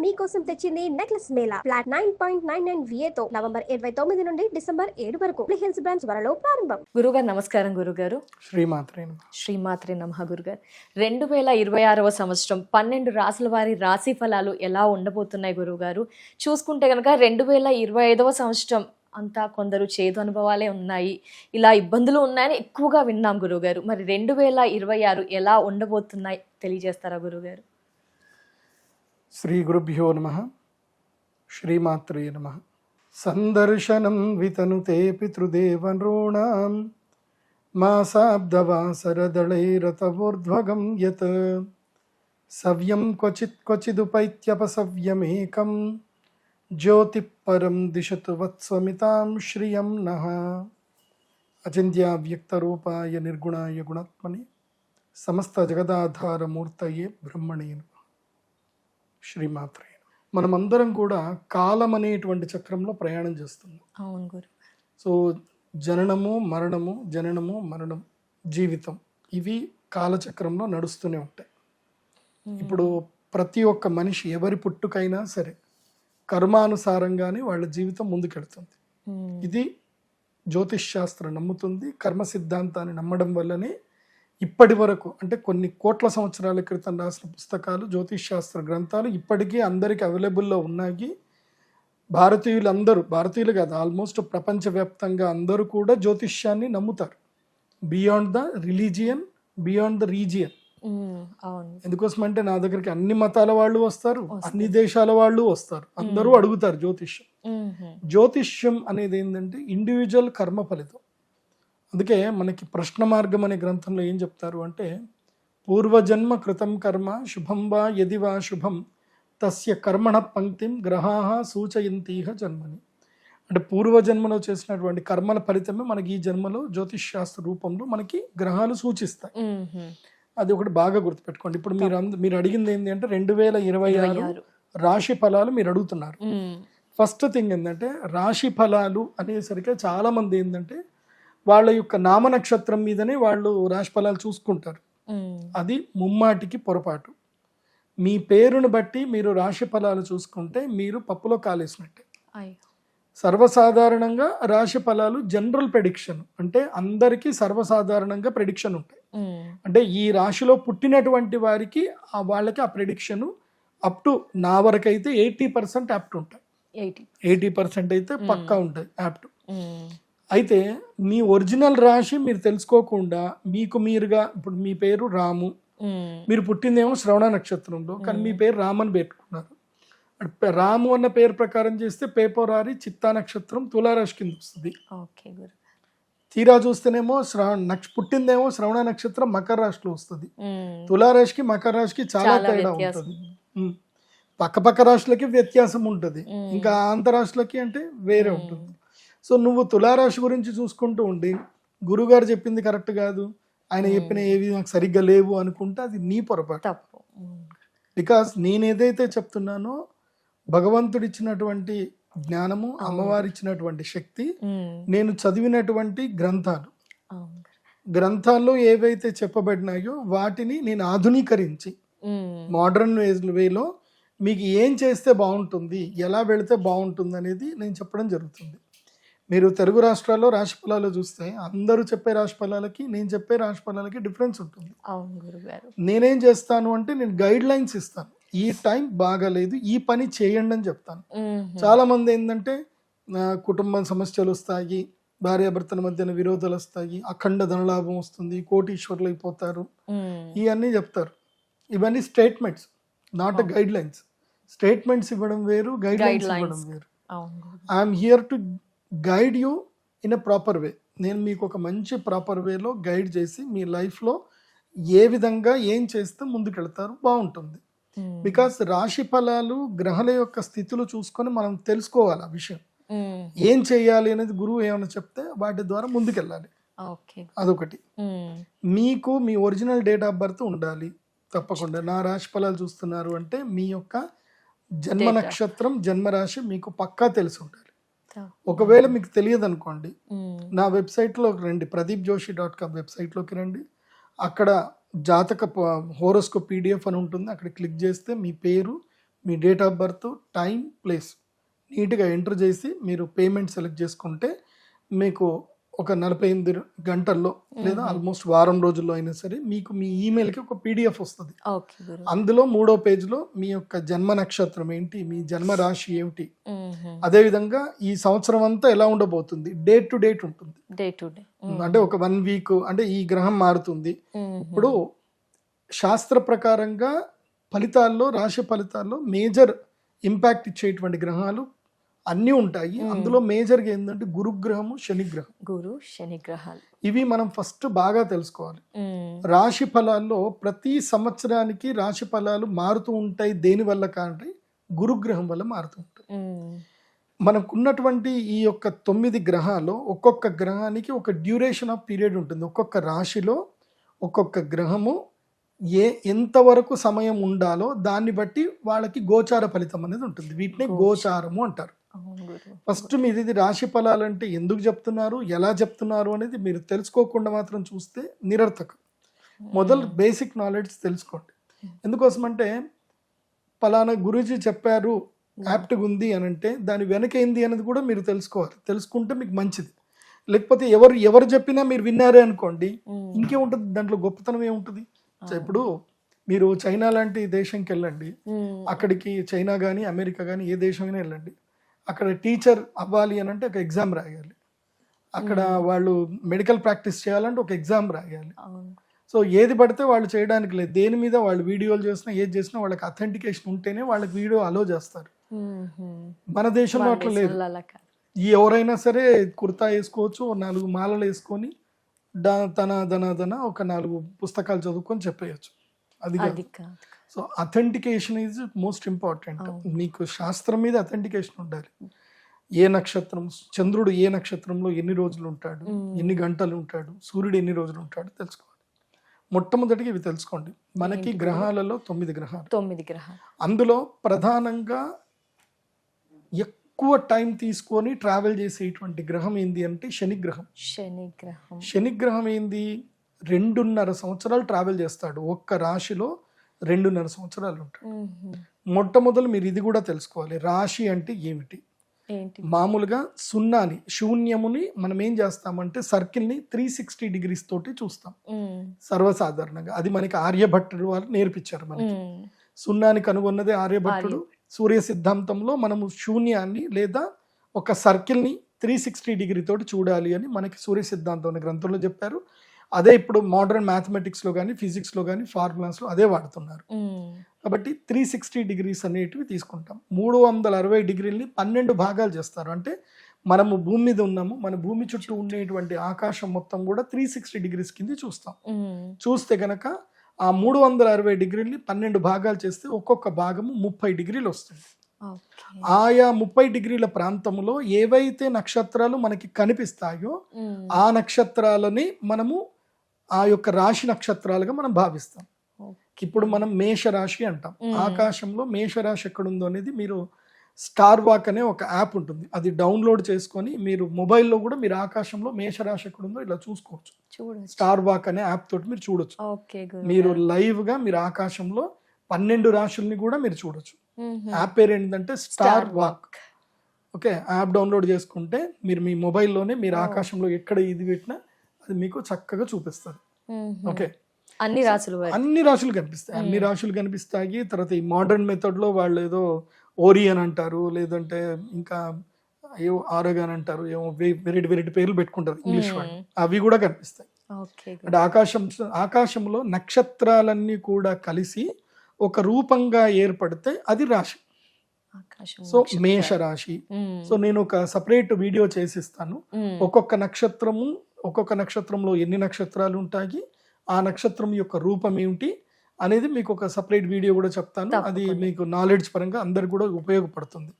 మీకోసం తెచ్చింది necklace Mela flat 9.99 VA తో నవంబర్ 29 నుండి డిసెంబర్ 7 వరకు హిల్స్ బ్రాంచ్ త్వరలో ప్రారంభం. గురుగారు నమస్కారం. గురుగారు శ్రీమాత్రే నమః. గురుగారు 2026వ సంవత్సరం 12 రాసుల వారి రాశి ఫలాలు ఎలా ఉండబోతున్నాయి గురుగారు? చూసుకుంటే కనుక 2025వ సంవత్సరం అంతా కొందరు చేదు అనుభవాలే ఉన్నాయి, ఇలా ఇబ్బందులు ఉన్నాయని ఎక్కువగా విన్నాం గురుగారు. మరి 2026 ఎలా ఉండబోతున్నాయి తెలియజేస్తారా గురుగారు? శ్రీ గురుభ్యో నమః. శ్రీమాత్రే నమః. సందర్శనం వితనుతే పితృదేవనృణాం మాసాబ్దవాసరదళైరతవోర్ధ్వగం యత్ సవ్యం క్వచిదుపైత్యపసవ్యమేకం జ్యోతిఃపరం దిశతు వత్స్వమితాం శ్రియం నః. అచింత్యావ్యక్తరూపాయ నిర్గుణాయ గుణాత్మనే సమస్త జగదాధారమూర్తయే బ్రహ్మణే నమః. శ్రీమాత్రే. మనమందరం కూడా కాలం అనేటువంటి చక్రంలో ప్రయాణం చేస్తున్నాం. అవును గురు. సో జననము మరణము, జననము మరణం, జీవితం, ఇవి కాలచక్రంలో నడుస్తూనే ఉంటాయి. ఇప్పుడు ప్రతి ఒక్క మనిషి ఎవరి పుట్టుకైనా సరే కర్మానుసారంగానే వాళ్ళ జీవితం ముందుకెళ్తుంది. ఇది జ్యోతిష్ శాస్త్రం నమ్ముతుంది. కర్మ సిద్ధాంతాన్ని నమ్మడం వల్లనే ఇప్పటి వరకు, అంటే కొన్ని కోట్ల సంవత్సరాల క్రితం రాసిన పుస్తకాలు, జ్యోతిష్ శాస్త్ర గ్రంథాలు ఇప్పటికీ అందరికీ అవైలబుల్లో ఉన్నాయి. భారతీయులు కాదు, ఆల్మోస్ట్ ప్రపంచవ్యాప్తంగా అందరూ కూడా జ్యోతిష్యాన్ని నమ్ముతారు. Beyond the religion, beyond the region. ఎందుకోసం అంటే నా దగ్గరికి అన్ని మతాల వాళ్ళు వస్తారు, అన్ని దేశాల వాళ్ళు వస్తారు, అందరూ అడుగుతారు జ్యోతిష్యం. జ్యోతిష్యం అనేది ఏంటంటే ఇండివిజువల్ కర్మ ఫలితం. అందుకే మనకి ప్రశ్న మార్గం అనే గ్రంథంలో ఏం చెప్తారు అంటే, పూర్వజన్మ కృతం కర్మ శుభం వా యది వా శుభం తస్య కర్మణ పంక్తిం గ్రహాః సూచయంతీహ జన్మని. అంటే పూర్వజన్మలో చేసినటువంటి కర్మల ఫలితమే మనకి ఈ జన్మలో జ్యోతిష్ శాస్త్ర రూపంలో మనకి గ్రహాలు సూచిస్తాయి. అది ఒకటి బాగా గుర్తుపెట్టుకోండి. ఇప్పుడు మీరు అడిగింది ఏంటి అంటే 2026 రాశి ఫలాలు మీరు అడుగుతున్నారు. ఫస్ట్ థింగ్ ఏంటంటే, రాశి ఫలాలు అనేసరికి చాలా మంది ఏంటంటే వాళ్ళ యొక్క నామ నక్షత్రం మీదనే వాళ్ళు రాశి ఫలాలు చూసుకుంటారు. అది ముమ్మాటికి పొరపాటు. మీ పేరును బట్టి మీరు రాశి ఫలాలు చూసుకుంటే మీరు పప్పులో కాలేసినట్టే. సర్వసాధారణంగా రాశి ఫలాలు జనరల్ ప్రెడిక్షన్, అంటే అందరికీ సర్వసాధారణంగా ప్రెడిక్షన్ ఉంటాయి. అంటే ఈ రాశిలో పుట్టినటువంటి వారికి వాళ్ళకి ఆ ప్రెడిక్షన్ అప్ టు, నా వరకు అయితే 80% యాప్ట్ ఉంటాయి. 80% అయితే పక్కా ఉంటాయి యాప్ట్. అయితే మీ ఒరిజినల్ రాశి మీరు తెలుసుకోకుండా మీకు మీరుగా, ఇప్పుడు మీ పేరు రాము, మీరు పుట్టిందేమో శ్రవణ నక్షత్రంలో, కానీ మీ పేరు రామని పెట్టుకున్నారు. రాము అన్న పేరు ప్రకారం చేస్తే పేపరారి చిత్తా నక్షత్రం తులారాశి కింద వస్తుంది. తీరా చూస్తేనేమో పుట్టిందేమో శ్రవణ నక్షత్రం మకర రాశిలో వస్తుంది. తులారాశికి మకర రాశికి చాలా తేడా ఉంటుంది. పక్క రాశులకి వ్యత్యాసం ఉంటుంది, ఇంకా ఆంతరాశులకి అంటే వేరే ఉంటుంది. సో నువ్వు తులారాశి గురించి చూసుకుంటూ ఉండి గురుగారు చెప్పింది కరెక్ట్ కాదు, ఆయన చెప్పిన ఏవి నాకు సరిగ్గా లేవు అనుకుంటే అది నీ పొరపాటు. బికాస్ నేను ఏదైతే చెప్తున్నానో భగవంతుడు ఇచ్చినటువంటి జ్ఞానము, అమ్మవారి ఇచ్చినటువంటి శక్తి, నేను చదివినటువంటి గ్రంథాల్లో ఏవైతే చెప్పబడినాయో వాటిని నేను ఆధునీకరించి మోడర్న్ వేలో మీకు ఏం చేస్తే బాగుంటుంది, ఎలా వెళితే బాగుంటుంది అనేది నేను చెప్పడం జరుగుతుంది. మీరు తెలుగు రాష్ట్రాల్లో రాశి ఫలాలు చూస్తే అందరూ చెప్పే రాశి ఫలాలకి నేను చెప్పే రాశి ఫలాలకి డిఫరెన్స్ ఉంటుంది. నేనేం చేస్తాను అంటే నేను గైడ్ లైన్స్ ఇస్తాను. ఈ టైం బాగాలేదు, ఈ పని చేయండి అని చెప్తాను. చాలా మంది ఏంటంటే కుటుంబ సమస్యలు వస్తాయి, భార్యాభర్తల మధ్యన విరోధాలు వస్తాయి, అఖండ ధనలాభం వస్తుంది, కోటీశ్వర్లు అయిపోతారు, ఇవన్నీ చెప్తారు. ఇవన్నీ statements, not guide lines. Statements ఇవ్వడం వేరు, గైడ్ లైన్స్ ఇవ్వడం వేరు. I'm here to guide you in a proper way. నేను మీకు ఒక మంచి ప్రాపర్ వేలో గైడ్ చేసి మీ లైఫ్లో ఏ విధంగా ఏం చేస్తే ముందుకెళ్తారు బాగుంటుంది. బికాస్ రాశి ఫలాలు గ్రహాల యొక్క స్థితులు చూసుకొని మనం తెలుసుకోవాలి ఆ విషయం. ఏం చేయాలి అనేది గురువు ఏమైనా చెప్తే వాటి ద్వారా ముందుకెళ్ళాలి. అదొకటి. మీకు మీ ఒరిజినల్ డేట్ ఆఫ్ బర్త్ ఉండాలి తప్పకుండా. నా రాశి ఫలాలు చూస్తున్నారు అంటే మీ యొక్క జన్మ నక్షత్రం, జన్మరాశి మీకు పక్కా తెలిసి ఉండాలి. ఒకవేళ మీకు తెలియదు అనుకోండి, నా వెబ్సైట్లోకి రండి, pradeepjoshi.com వెబ్సైట్లోకి రండి. అక్కడ జాతక హోరోస్కోప్ PDF అని ఉంటుంది. అక్కడ క్లిక్ చేస్తే మీ పేరు, మీ date of birth, time, place నీట్గా ఎంటర్ చేసి మీరు పేమెంట్ సెలెక్ట్ చేసుకుంటే మీకు ఒక 48 గంటల్లో లేదా ఆల్మోస్ట్ వారం రోజుల్లో అయినా సరే మీకు మీ ఈమెయిల్కి ఒక పీడిఎఫ్ వస్తుంది. ఓకే గురు. అందులో 3వ పేజ్లో మీ యొక్క జన్మ నక్షత్రం ఏంటి, మీ జన్మ రాశి ఏమిటి, అదేవిధంగా ఈ సంవత్సరం అంతా ఎలా ఉండబోతుంది, డేట్ టు డేట్ ఉంటుంది. Day to day. అంటే ఒక 1 వీక్ అంటే ఈ గ్రహం మారుతుంది. ఇప్పుడు శాస్త్ర ప్రకారంగా ఫలితాల్లో, రాశి ఫలితాల్లో మేజర్ ఇంపాక్ట్ ఇచ్చేటువంటి గ్రహాలు అన్నీ ఉంటాయి. అందులో మేజర్గా ఏంటంటే గురుగ్రహము, శనిగ్రహం. గురు శని గ్రహాలు ఇవి మనం ఫస్ట్ బాగా తెలుసుకోవాలి. రాశి ఫలాల్లో ప్రతి సంవత్సరానికి రాశి ఫలాలు మారుతూ ఉంటాయి. దేని వల్ల కాంటే గురుగ్రహం వల్ల మారుతూ ఉంటాయి. మనకున్నటువంటి ఈ యొక్క 9 గ్రహాలు ఒక్కొక్క గ్రహానికి ఒక డ్యూరేషన్ ఆఫ్ పీరియడ్ ఉంటుంది. ఒక్కొక్క రాశిలో ఒక్కొక్క గ్రహము ఎంతవరకు సమయం ఉండాలో దాన్ని బట్టి వాళ్ళకి గోచార ఫలితం అనేది ఉంటుంది. వీటిని గోచారము అంటారు. ఫస్ట్ మీది ఇది రాశి ఫలాలు అంటే ఎందుకు చెప్తున్నారు, ఎలా చెప్తున్నారు అనేది మీరు తెలుసుకోకుండా మాత్రం చూస్తే నిరర్థకం. మొదలు బేసిక్ నాలెడ్జ్ తెలుసుకోండి. ఎందుకోసం అంటే ఫలానా గురూజీ చెప్పారు యాప్ట్గా ఉంది అని అంటే దాని వెనక ఏంది అనేది కూడా మీరు తెలుసుకోవాలి. తెలుసుకుంటే మీకు మంచిది. లేకపోతే ఎవరు చెప్పినా మీరు విన్నారే అనుకోండి, ఇంకేముంటుంది దాంట్లో, గొప్పతనం ఏముంటుంది. ఇప్పుడు మీరు చైనా లాంటి దేశంకి వెళ్ళండి, అక్కడికి చైనా కానీ అమెరికా కానీ ఏ దేశమైనా వెళ్ళండి, అక్కడ టీచర్ అవ్వాలి అని అంటే ఒక ఎగ్జామ్ రాయాలి. అక్కడ వాళ్ళు మెడికల్ ప్రాక్టీస్ చేయాలంటే ఒక ఎగ్జామ్ రాయాలి. సో ఏది పడితే వాళ్ళు చేయడానికి లేదు. దేని మీద వాళ్ళు వీడియోలు చేసినా ఏది చేసినా వాళ్ళకి అథెంటికేషన్ ఉంటేనే వాళ్ళకి వీడియో అలో చేస్తారు. మన దేశంలో అట్లా లేదు. ఎవరైనా సరే కుర్తా వేసుకోవచ్చు, 4 మాలలు వేసుకొని దన ఒక 4 పుస్తకాలు చదువుకొని చెప్పేయచ్చు. అది కాదు. So authentication is most important. మీకు శాస్త్రం మీద అథెంటికేషన్ ఉండాలి. ఏ నక్షత్రం, చంద్రుడు ఏ నక్షత్రంలో ఎన్ని రోజులు ఉంటాడు, ఎన్ని గంటలు ఉంటాడు, సూర్యుడు ఎన్ని రోజులు ఉంటాడు తెలుసుకోవాలి. మొట్టమొదటిగా ఇవి తెలుసుకోండి. మనకి గ్రహాలలో 9 గ్రహాలు. అందులో ప్రధానంగా ఎక్కువ టైం తీసుకొని ట్రావెల్ చేసేటువంటి గ్రహం ఏంది అంటే శనిగ్రహం. శనిగ్రహం ఏంది, 2.5 సంవత్సరాలు ట్రావెల్ చేస్తాడు. ఒక్క రాశిలో 2.5 సంవత్సరాలు ఉంటాడు. మొట్టమొదలు మీరు ఇది కూడా తెలుసుకోవాలి, రాశి అంటే ఏమిటి. మామూలుగా శూన్యముని మనం ఏం చేస్తామంటే సర్కిల్ని 360 డిగ్రీస్ తోటి చూస్తాం సర్వసాధారణంగా. అది మనకి ఆర్యభట్టుడు వాళ్ళు నేర్పించారు. మనకి సున్నాని కనుగొన్నదే ఆర్యభట్టుడు. సూర్య సిద్ధాంతంలో మనము శూన్యాన్ని లేదా ఒక సర్కిల్ని 360 డిగ్రీ తోటి చూడాలి అని మనకి సూర్య సిద్ధాంతం అనే గ్రంథంలో చెప్పారు. అదే ఇప్పుడు మోడర్న్ మ్యాథమెటిక్స్లో కానీ ఫిజిక్స్లో కానీ ఫార్ములాస్లో అదే వాడుతున్నారు. కాబట్టి 360 డిగ్రీస్ అనేటివి తీసుకుంటాం. 360 డిగ్రీలని 12 భాగాలు చేస్తారు. అంటే మనము భూమి మీద ఉన్నాము, మన భూమి చుట్టూ ఉండేటువంటి ఆకాశం మొత్తం కూడా 360 డిగ్రీస్ కింద చూస్తాం. చూస్తే కనుక ఆ 360 డిగ్రీలని 12 భాగాలు చేస్తే ఒక్కొక్క భాగము 30 డిగ్రీలు వస్తుంది. ఆయా 30 డిగ్రీల ప్రాంతంలో ఏవైతే నక్షత్రాలు మనకి కనిపిస్తాయో ఆ నక్షత్రాలని మనము ఆ యొక్క రాశి నక్షత్రాలుగా మనం భావిస్తాం. ఇప్పుడు మనం మేషరాశి అంటాం. ఆకాశంలో మేషరాశి ఎక్కడుందో అనేది మీరు స్టార్ వాక్ అనే ఒక యాప్ ఉంటుంది, అది డౌన్లోడ్ చేసుకొని మీరు మొబైల్లో కూడా మీరు ఆకాశంలో మేషరాశి ఎక్కడుందో ఇలా చూసుకోవచ్చు. స్టార్ వాక్ అనే యాప్ తోటి మీరు చూడొచ్చు. మీరు లైవ్ గా మీరు ఆకాశంలో 12 రాశుల్ని కూడా మీరు చూడొచ్చు. యాప్ పేరు ఏంటంటే star walk. Okay, app download చేసుకుంటే మీరు మీ మొబైల్లోనే మీరు ఆకాశంలో ఎక్కడ ఇది పెట్టినా అది మీకు చక్కగా చూపిస్తుంది. ఓకే, అన్ని రాశులు కనిపిస్తాయి. అన్ని రాశులు కనిపిస్తాయి. తర్వాత ఈ మోడర్న్ మెథడ్ లో వాళ్ళు ఏదో ఓరియన్ అంటారు, లేదంటే ఇంకా ఏవో ఆరోగ్యాన్ అంటారు, ఏమో వెరైటీ పేర్లు పెట్టుకుంటారు ఇంగ్లీష్ వాళ్ళు, అవి కూడా కనిపిస్తాయి. అంటే ఆకాశంలో నక్షత్రాలన్నీ కూడా కలిసి ఒక రూపంగా ఏర్పడితే అది రాశి. సో మేష రాశి. సో నేను ఒక సపరేట్ వీడియో చేసిస్తాను. ఒక్కొక్క నక్షత్రంలో ఎన్ని నక్షత్రాలు ఉంటాయి, ఆ నక్షత్రం యొక్క రూపం ఏమిటి అనేది మీకు ఒక సపరేట్ వీడియో కూడా చెప్తాను. అది మీకు నాలెడ్జ్ పరంగా అందరికి కూడా ఉపయోగపడుతుంది.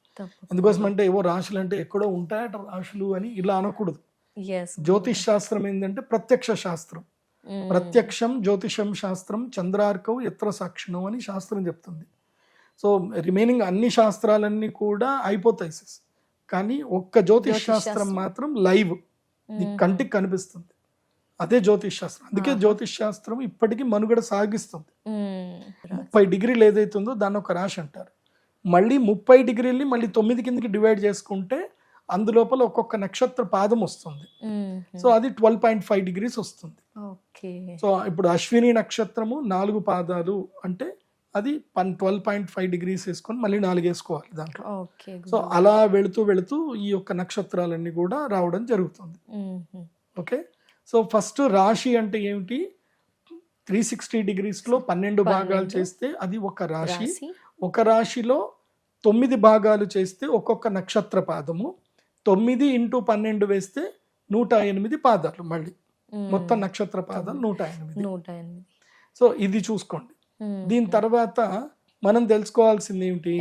ఎందుకోసం అంటే ఏవో రాశులు అంటే ఎక్కడో ఉంటాయట రాశులు అని ఇలా అనకూడదు. జ్యోతిష్ శాస్త్రం ఏంటంటే ప్రత్యక్ష శాస్త్రం. ప్రత్యక్షం జ్యోతిషం శాస్త్రం చంద్రార్కం ఎత్ర సాక్షిణం అని శాస్త్రం చెప్తుంది. సో రిమైనింగ్ అన్ని శాస్త్రాలన్నీ కూడా అయిపోతాయి, కానీ ఒక్క జ్యోతిష్ శాస్త్రం మాత్రం లైవ్ కంటికి కనిపిస్తుంది. అదే జ్యోతిష్ శాస్త్రం. అందుకే జ్యోతిష్ శాస్త్రం ఇప్పటికీ మనుగడ సాగిస్తుంది. 30 డిగ్రీలు ఏదైతుందో దాన్ని ఒక రాశి అంటారు. మళ్ళీ 30 డిగ్రీల్ని మళ్ళీ 9 కిందకి డివైడ్ చేసుకుంటే అందులోపల ఒక్కొక్క నక్షత్ర పాదం వస్తుంది. సో అది 12.5 డిగ్రీస్ వస్తుంది. ఓకే. సో ఇప్పుడు అశ్విని నక్షత్రము 4 పాదాలు అంటే అది 12.5 డిగ్రీస్ వేసుకొని మళ్ళీ 4 వేసుకోవాలి దాంట్లో. ఓకే. సో అలా వెళుతూ వెళుతూ ఈ యొక్క నక్షత్రాలన్నీ కూడా రావడం జరుగుతుంది. ఓకే. సో ఫస్ట్ రాశి అంటే ఏమిటి, 360 డిగ్రీస్లో 12 భాగాలు చేస్తే అది ఒక రాశి. ఒక రాశిలో 9 భాగాలు చేస్తే ఒక్కొక్క నక్షత్ర పాదము, 9 × 12 వేస్తే 108 పాదాలు, మళ్ళీ మొత్తం నక్షత్ర పాదాలు 108. సో ఇది చూసుకోండి. దీని తర్వాత మనం తెలుసుకోవాల్సింది ఏమిటి,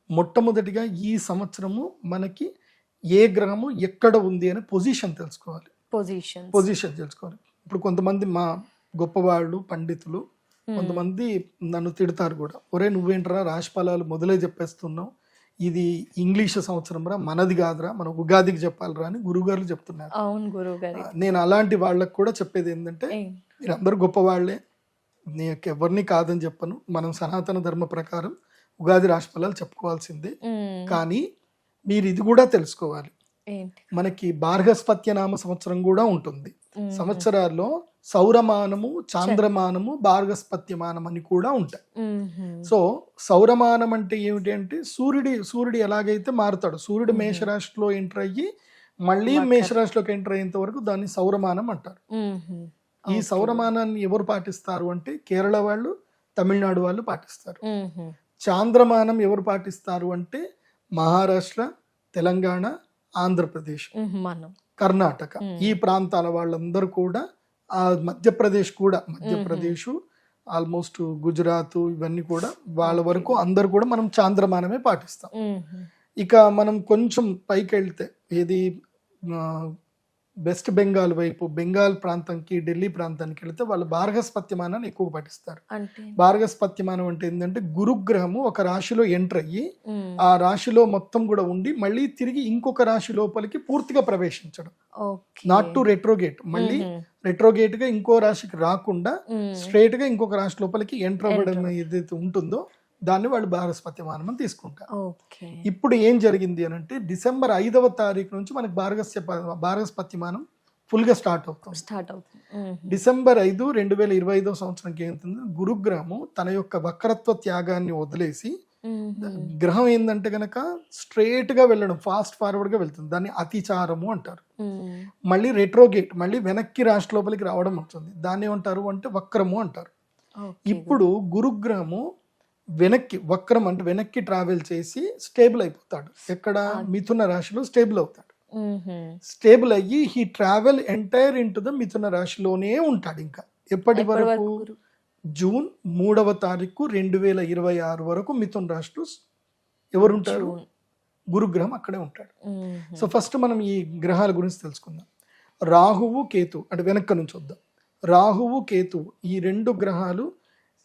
మొట్టమొదటిగా ఈ సంవత్సరము మనకి ఏ గ్రహము ఎక్కడ ఉంది అనే పొజిషన్ తెలుసుకోవాలి. పొజిషన్ తెలుసుకోవాలి. ఇప్పుడు కొంతమంది మా గొప్పవాళ్ళు పండితులు కొంతమంది నన్ను తిడతారు కూడా, ఒరే నువ్వేంట్రా రాశి ఫలాలు మొదలే చెప్పేస్తున్నావు, ఇది ఇంగ్లీష్ సంవత్సరం రా, మనది కాదురా, మనం ఉగాదికి చెప్పాలిరా అని గురువుగారు చెప్తున్నారు. అవును గురువుగారు. నేను అలాంటి వాళ్ళకు కూడా చెప్పేది ఏంటంటే, మీరందరూ గొప్పవాళ్లే, నీకు ఎవరిని కాదని చెప్పను, మనం సనాతన ధర్మ ప్రకారం ఉగాది రాశి ఫలాలు చెప్పుకోవాల్సిందే. కానీ మీరు ఇది కూడా తెలుసుకోవాలి, మనకి బార్హస్పత్య నామ సంవత్సరం కూడా ఉంటుంది. సంవత్సరాల్లో సౌరమానము, చాంద్రమానము, బార్హస్పత్యమానం అని కూడా ఉంటాయి. సో సౌరమానం అంటే ఏమిటి అంటే సూర్యుడు ఎలాగైతే మారుతాడు, సూర్యుడు మేషరాశిలో ఎంటర్ అయ్యి మళ్ళీ మేషరాశిలోకి ఎంటర్ అయ్యేంత వరకు దాన్ని సౌరమానం అంటారు. ఈ సౌరమానాన్ని ఎవరు పాటిస్తారు అంటే కేరళ వాళ్ళు, తమిళనాడు వాళ్ళు పాటిస్తారు. చాంద్రమానం ఎవరు పాటిస్తారు అంటే మహారాష్ట్ర, తెలంగాణ, ఆంధ్రప్రదేశ్, కర్ణాటక ఈ ప్రాంతాల వాళ్ళందరూ కూడా, ఆ మధ్యప్రదేశ్ ఆల్మోస్ట్ గుజరాత్ ఇవన్నీ కూడా వాళ్ళ వరకు అందరు కూడా మనం చాంద్రమానమే పాటిస్తాం. ఇక మనం కొంచెం పైకి వెళ్తే ఏది వెస్ట్ బెంగాల్ వైపు, బెంగాల్ ప్రాంతంకి, ఢిల్లీ ప్రాంతానికి వెళితే వాళ్ళు బార్హస్పత్యమానాన్ని ఎక్కువ పాటిస్తారు. బార్హస్పత్యమానం అంటే ఏంటంటే గురుగ్రహము ఒక రాశిలో ఎంటర్ అయ్యి ఆ రాశిలో మొత్తం కూడా ఉండి మళ్ళీ తిరిగి ఇంకొక రాశి లోపలికి పూర్తిగా ప్రవేశించడం, నాట్ టు రెట్రోగేట్, మళ్ళీ రెట్రోగేట్ గా ఇంకో రాశికి రాకుండా స్ట్రైట్ గా ఇంకొక రాశి లోపలికి ఎంటర్ అవ్వడం ఏదైతే ఉంటుందో దాన్ని వాళ్ళు బార్హస్పత్యమానం అని తీసుకుంటారు. ఇప్పుడు ఏం జరిగింది అని అంటే డిసెంబర్ 5వ తారీఖు నుంచి మనకి బార్హస్పత్యమానం ఫుల్ గా స్టార్ట్ అవుతుంది. డిసెంబర్ 5, 2025 సంవత్సరంకి ఏమవుతుంది, గురుగ్రహము తన యొక్క వక్రత్వ త్యాగాన్ని వదిలేసి, గ్రహం ఏంటంటే గనక స్ట్రైట్ గా వెళ్ళడం, ఫాస్ట్ ఫార్వర్డ్ గా వెళ్తుంది, దాన్ని అతిచారము అంటారు. మళ్ళీ రెట్రోగేట్, మళ్ళీ వెనక్కి రాశి లోపలికి రావడం ఉంటుంది, దాన్ని ఏమంటారు అంటే వక్రము అంటారు. ఇప్పుడు గురుగ్రహము వక్రం అంటే వెనక్కి ట్రావెల్ చేసి స్టేబుల్ అయిపోతాడు. ఎక్కడ, మిథున రాశిలో స్టేబుల్ అవుతాడు. స్టేబుల్ అయ్యి he travel entire into the మిథున రాశిలోనే ఉంటాడు. ఇంకా ఎప్పటి వరకు, జూన్ 3వ తారీఖు 2026 వరకు మిథున రాశిలో ఎవరుంటారు, గురుగ్రహం అక్కడే ఉంటాడు. సో ఫస్ట్ మనం ఈ గ్రహాల గురించి తెలుసుకుందాం. రాహువు, కేతు అంటే వెనక్క నుంచి వద్దాం. రాహువు, కేతు ఈ 2 గ్రహాలు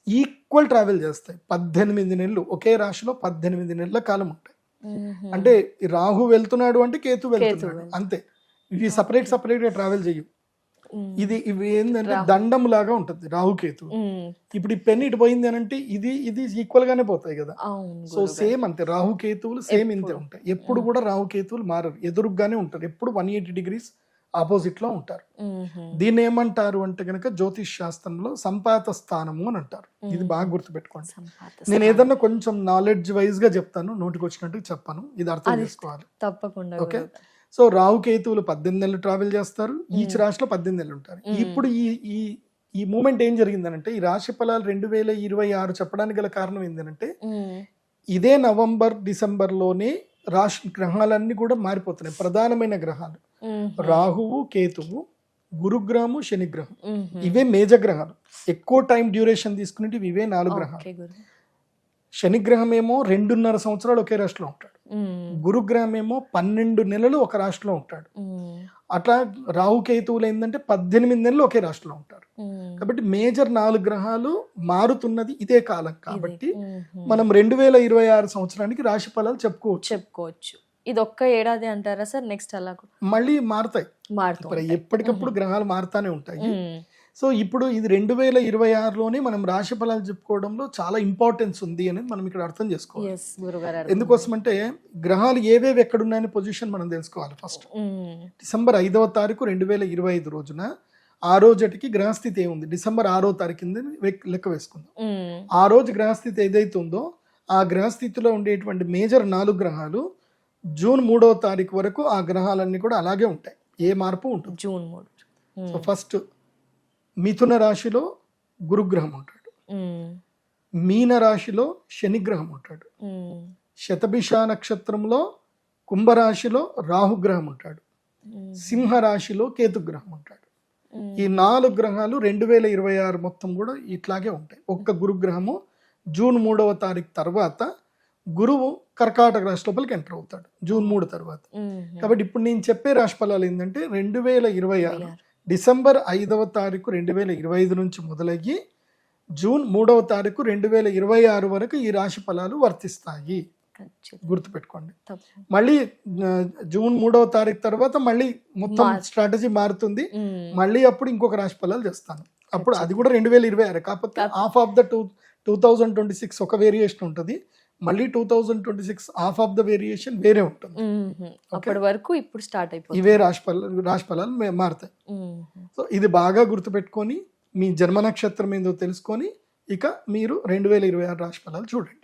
ఈక్వల్ ట్రావెల్ చేస్తాయి. 18 నెలలు ఒకే రాశిలో 18 నెలల కాలం ఉంటాయి. అంటే రాహు వెళ్తున్నాడు అంటే కేతు వెళ్తున్నాడు, అంతే. ఇవి సపరేట్ గా ట్రావెల్ చేయవు. ఇవి ఏంటంటే దండం లాగా ఉంటుంది రాహుకేతు. ఇప్పుడు ఈ పెన్ ఇటు పోయింది అని అంటే ఇది ఈక్వల్ గానే పోతాయి కదా. సో సేమ్ అంతే, రాహుకేతువులు సేమ్ ఇంతే ఉంటాయి. ఎప్పుడు కూడా రాహుకేతువులు మారరు, ఎదురుగానే ఉంటారు. ఎప్పుడు 180 డిగ్రీస్ ఆపోజిట్ లో ఉంటారు. దీన్ని ఏమంటారు అంటే గనక జ్యోతిష్ శాస్త్రంలో సంపాత స్థానము అని అంటారు. ఇది బాగా గుర్తుపెట్టుకోండి. నేను ఏదన్నా కొంచెం నాలెడ్జ్ వైజ్ గా చెప్తాను, నోటికి వచ్చినట్టు చెప్పాను, ఇది అర్థం చేసుకోవాలి తప్పకుండా. ఓకే. సో రాహుకేతువులు 18 నెలలు ట్రావెల్ చేస్తారు, ఈచ్ రాశిలో 18 నెలలు ఉంటారు. ఇప్పుడు ఈ మూమెంట్ ఏం జరిగిందనంటే, ఈ రాశి ఫలాలు 2026 చెప్పడానికి గల కారణం ఏంటంటే, ఇదే నవంబర్, డిసెంబర్ లోనే రాశి గ్రహాలన్నీ కూడా మారిపోతున్నాయి. ప్రధానమైన గ్రహాలు రాహువు, కేతువు, గురుగ్రహము, శనిగ్రహం, ఇవే మేజర్ గ్రహాలు. ఎక్కువ టైం డ్యూరేషన్ తీసుకునేవి ఇవే 4 గ్రహాలు. శనిగ్రహం ఏమో 2.5 సంవత్సరాలు ఒకే రాశిలో ఉంటాడు. గురుగ్రహం ఏమో 12 నెలలు ఒక రాశిలో ఉంటాడు. అట్లా రాహుకేతువులు ఏంటంటే 18 నెలలు ఒకే రాశిలో ఉంటారు. కాబట్టి మేజర్ 4 గ్రహాలు మారుతున్నది ఇదే కాలం. కాబట్టి మనం 2026 సంవత్సరానికి రాశి ఫలాలు చెప్పుకోవచ్చు. ఇది ఒక్క ఏడాది అంటారా సార్? నెక్స్ట్ అలా మళ్ళీ మారుతాయి. ఎప్పటికప్పుడు గ్రహాలు మారుతానే ఉంటాయి. సో ఇప్పుడు ఇది 2026లోనే మనం రాశి ఫలాలు చెప్పుకోవడంలో చాలా ఇంపార్టెన్స్ ఉంది అనేది మనం ఇక్కడ అర్థం చేసుకోవాలి. ఎస్ గురుగారు. ఎందుకోసం అంటే గ్రహాలు ఏవేవి ఎక్కడున్నాయని పొజిషన్ మనం తెలుసుకోవాలి. ఫస్ట్ డిసెంబర్ 5వ తారీఖు 2025 రోజున ఆ రోజుటికి గ్రహస్థితి ఏముంది, డిసెంబర్ 6వ తారీఖు కింద లెక్క వేసుకుందాం. ఆ రోజు గ్రహస్థితి ఏదైతే ఉందో ఆ గ్రహస్థితిలో ఉండేటువంటి మేజర్ 4 గ్రహాలు జూన్ 3వ తారీఖు వరకు ఆ గ్రహాలన్నీ కూడా అలాగే ఉంటాయి, ఏ మార్పు ఉంటుంది. జూన్ 3. సో ఫస్ట్ మిథున రాశిలో గురుగ్రహం ఉంటాడు, మీన రాశిలో శనిగ్రహం ఉంటాడు, శతభిష నక్షత్రంలో కుంభరాశిలో రాహుగ్రహం ఉంటాడు, సింహ రాశిలో కేతుగ్రహం ఉంటాడు. ఈ 4 గ్రహాలు 2026 మొత్తం కూడా ఇట్లాగే ఉంటాయి. ఒక్క గురుగ్రహము జూన్ 3వ తారీఖు తర్వాత గురువు కర్కాటక రాశి లోపలికి ఎంటర్ అవుతాడు జూన్ 3 తర్వాత. కాబట్టి ఇప్పుడు నేను చెప్పే రాశి ఫలాలు ఏంటంటే 2026 డిసెంబర్ 5వ తారీఖు 2025 నుంచి మొదలయ్యి జూన్ 3వ తారీఖు 2026 వరకు ఈ రాశి ఫలాలు వర్తిస్తాయి. గుర్తుపెట్టుకోండి. మళ్ళీ జూన్ 3వ తారీఖు తర్వాత మళ్ళీ మొత్తం స్ట్రాటజీ మారుతుంది. మళ్ళీ అప్పుడు ఇంకొక రాశి ఫలాలు చేస్తాను. అప్పుడు అది కూడా 2026, కాకపోతే హాఫ్ ఆఫ్ ద 2026 ఒక వేరియేషన్ ఉంటుంది, మళ్ళీ 2026 హాఫ్ ఆఫ్ ద వేరియేషన్ వేరే ఉంటుంది. అప్పటి వరకు ఇప్పుడు స్టార్ట్ అయిపోతుంది, ఇవే రాశి ఫలాలు మారుతాయి. సో ఇది బాగా గుర్తుపెట్టుకొని మీ జన్మ నక్షత్రం ఏందో తెలుసుకొని ఇక మీరు 2026 రాశి ఫలాలు చూడండి.